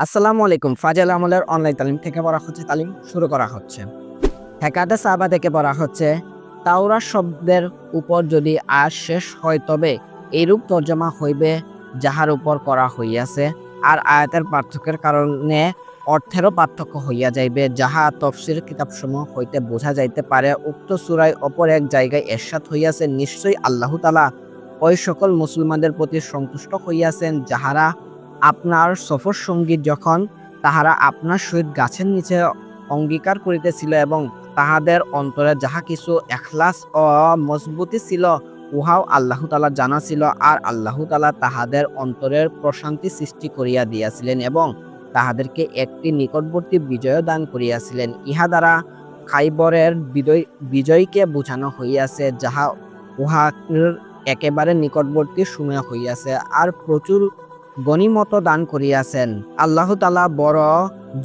আসসালামু আলাইকুম। ফাজাইল আমলের অনলাইন তালিম থেকে পড়া হচ্ছে, তালিম শুরু করা হচ্ছে। হেকাতে সাহাবা থেকে পড়া হচ্ছে, তাওরাত শব্দের উপর যদি আয়াত শেষ হয় তবে এইরূপ তর্জমা হইবে যাহার উপর করা হইয়াছে, আর আয়াতের পার্থক্যের কারণে অর্থেরও পার্থক্য হইয়া যাইবে, যাহা তফসির কিতাবসমূহ হইতে বোঝা যাইতে পারে। উক্ত সূরায় অপর এক জায়গায় এরশাদ হইয়াছে, নিশ্চয়ই আল্লাহ তাআলা ওই সকল মুসলমানদের প্রতি সন্তুষ্ট হইয়াছেন যাহারা আপনার সফর সঙ্গী যখন তাহারা আপনার সহিত গাছের নিচে অঙ্গীকার করিতেছিল এবং তাহাদের অন্তরে যাহা কিছু এখলাস ও মজবুতি ছিল উহাও আল্লাহ তাআলা জানা ছিল, আর আল্লাহ তাআলা তাহাদের অন্তরের প্রশান্তি সৃষ্টি করিয়া দিয়াছিলেন এবং তাহাদেরকে একটি নিকটবর্তী বিজয় দান করিয়াছিলেন। ইহা দ্বারা খাইবরের বিজয়কে বোঝানো হইয়াছে, যাহা উহার একেবারে নিকটবর্তী সময় হইয়াছে, আর প্রচুর গনিমত দান করিয়াছেন। আল্লাহ তাআলা বড়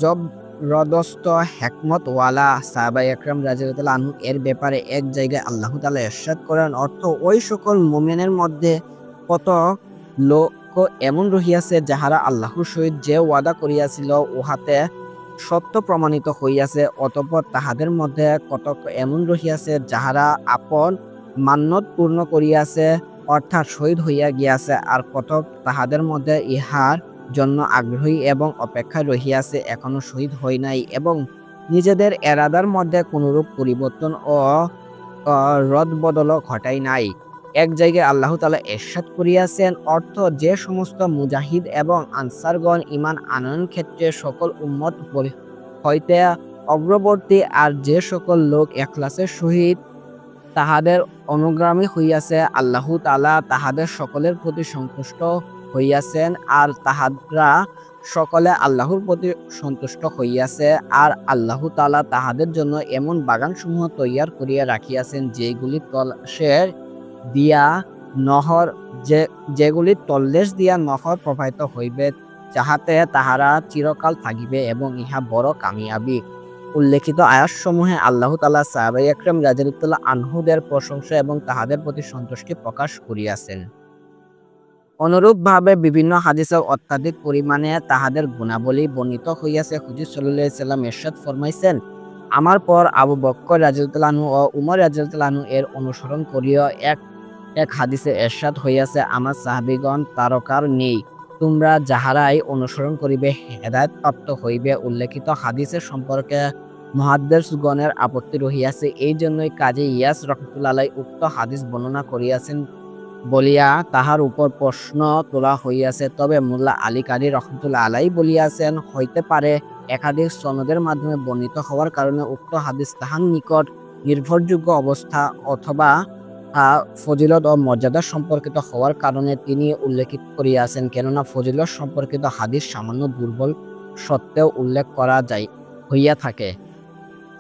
জবরদস্ত হেকমতওয়ালা। সাহাবায়ে একরাম রাদিয়াল্লাহু আনহু এর ব্যাপারে এক জায়গায় আল্লাহ তাআলা ইরশাদ করেন, অর্থ ওই সকল মুমিনের মধ্যে কত লোক এমন রহিয়াছে যাহারা আল্লাহর সহিত যে ওয়াদা করিয়াছিল উহাতে সত্য প্রমাণিত হইয়াছে, অতঃপর তাহাদের মধ্যে কতক এমন রহিয়াছে যাহারা আপন মান্যত পূর্ণ করিয়াছে, অর্থাৎ শহীদ হইয়া গিয়াছে, আর কতক তাহাদের মধ্যে ইহার জন্য আগ্রহী এবং অপেক্ষায় রহিয়াছে, এখনো শহীদ হয় নাই এবং নিজেদের এরাদার মধ্যে কোনরূপ পরিবর্তন ও রদবদল ঘটায় নাই। এক জায়গায় আল্লাহ তাআলা ইরশাদ করিয়াছেন, অর্থ যে সমস্ত মুজাহিদ এবং আনসারগণ ঈমান আনয়ন ক্ষেত্রে সকল উম্মত হইতে অগ্রবর্তী, আর যে সকল লোক ইখলাসের সহিত তাহাদের অনুগামী হইয়াছে, আল্লাহ তাআলা তাহাদের সকলের প্রতি সন্তুষ্ট হইয়াছেন, আর তাহারা সকলে আল্লাহর প্রতি সন্তুষ্ট হইয়াছে, আর আল্লাহ তাআলা তাহাদের জন্য এমন বাগানসমূহ তৈয়ার করিয়া রাখিয়াছেন যেগুলি তলদেশ দিয়া নহর যেগুলির তলদেশ দিয়া নহর প্রবাহিত হইবে, যাহাতে তাহারা চিরকাল থাকিবে এবং ইহা বড় কামিয়াবি। উল্লেখিত আয়াতসমূহে আল্লাহ তাআলা সাহাবায়ে একরাম রাদিয়াল্লাহু আনহুদের প্রশংসা এবং তাহাদের প্রতি সন্তুষ্টি প্রকাশ করিয়াছেন। অনুরূপভাবে বিভিন্ন হাদিসে অত্যাধিক পরিমাণে তাহাদের গুণাবলী বর্ণিত হইয়াছে। হুজুর সাল্লাল্লাহু আলাইহি ওয়াসাল্লাম ইরশাদ ফরমাইছেন, আমার পর আবু বকর রাদিয়াল্লাহু আনহু ও উমর রাদিয়াল্লাহু আনহু এর অনুসরণ করিয়া এক হাদিসে ইরশাদ হইয়াছে, আমার সাহাবীগণ তারকার নেই, তোমরা যাহারাই অনুসরণ করিবে হেদায়েত প্রাপ্ত হইবে। উল্লেখিত হাদিসের সম্পর্কে মুহাদ্দিসগণের আপত্তি রহিয়াছে, এই জন্যই কাজী ইয়াস রাহমাতুল্লাহ আলাইহি উক্ত হাদিস বর্ণনা করিয়াছেন বলিয়া তাহার উপর প্রশ্ন তোলা হইয়াছে। তবে মোল্লা আলী কারি রহমতুল্লাহ আলাইহি বলিয়াছেন, হইতে পারে একাধিক সনদের মাধ্যমে বর্ণিত হওয়ার কারণে উক্ত হাদিস তাহার নিকট নির্ভরযোগ্য অবস্থা অথবা ফজিলত ও মর্যাদা সম্পর্কিত হওয়ার কারণে তিনি উল্লেখিত করিয়াছেন, কেননা ফজিলত সম্পর্কিত হাদিস সামান্য দুর্বল সত্ত্বেও উল্লেখ করা হইয়া থাকে।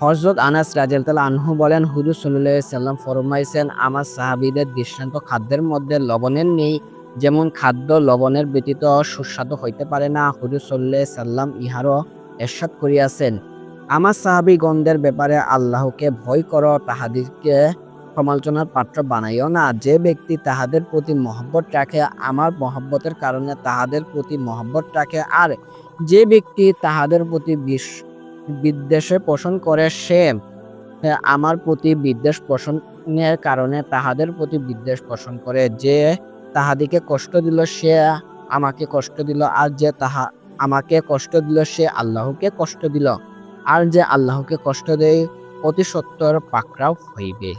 হযরত আনাস রাদিয়াল্লাহু আনহু বলেন, হুজুর সাল্লাল্লাহু আলাইহি ওয়াসাল্লাম ফরমাইছেন, আমার সাহাবীদের দৃষ্টান্ত খাদ্যের মধ্যে লবণের নেই, যেমন খাদ্য লবণের ব্যতীত সুস্বাদু হইতে পারে না। হুজুর সাল্লাল্লাহু আলাইহি ওয়াসাল্লাম ইহারও ইরশাদ করিয়াছেন, আমার সাহাবীগণদের ব্যাপারে আল্লাহকে ভয় করো, তাহাদেরকে সমালোচনার পাত্র বানাইও না। যে ব্যক্তি তাহাদের প্রতি মহব্বত রাখে, আমার মহব্বতের কারণে তাহাদের প্রতি মহব্বত রাখে, আর যে ব্যক্তি তাহাদের প্রতি বিদ্বেষে পোষণ করে, সে আমার প্রতি বিদ্বেষ পোষণের কারণে তাহাদের প্রতি বিদ্বেষ পোষণ করে। যে তাহাদিকে কষ্ট দিল সে আমাকে কষ্ট দিল, আর যে আমাকে কষ্ট দিল সে আল্লাহকে কষ্ট দিল, আর যে আল্লাহকে কষ্ট দেয় অতি সত্বর পাকড়াও হইবে।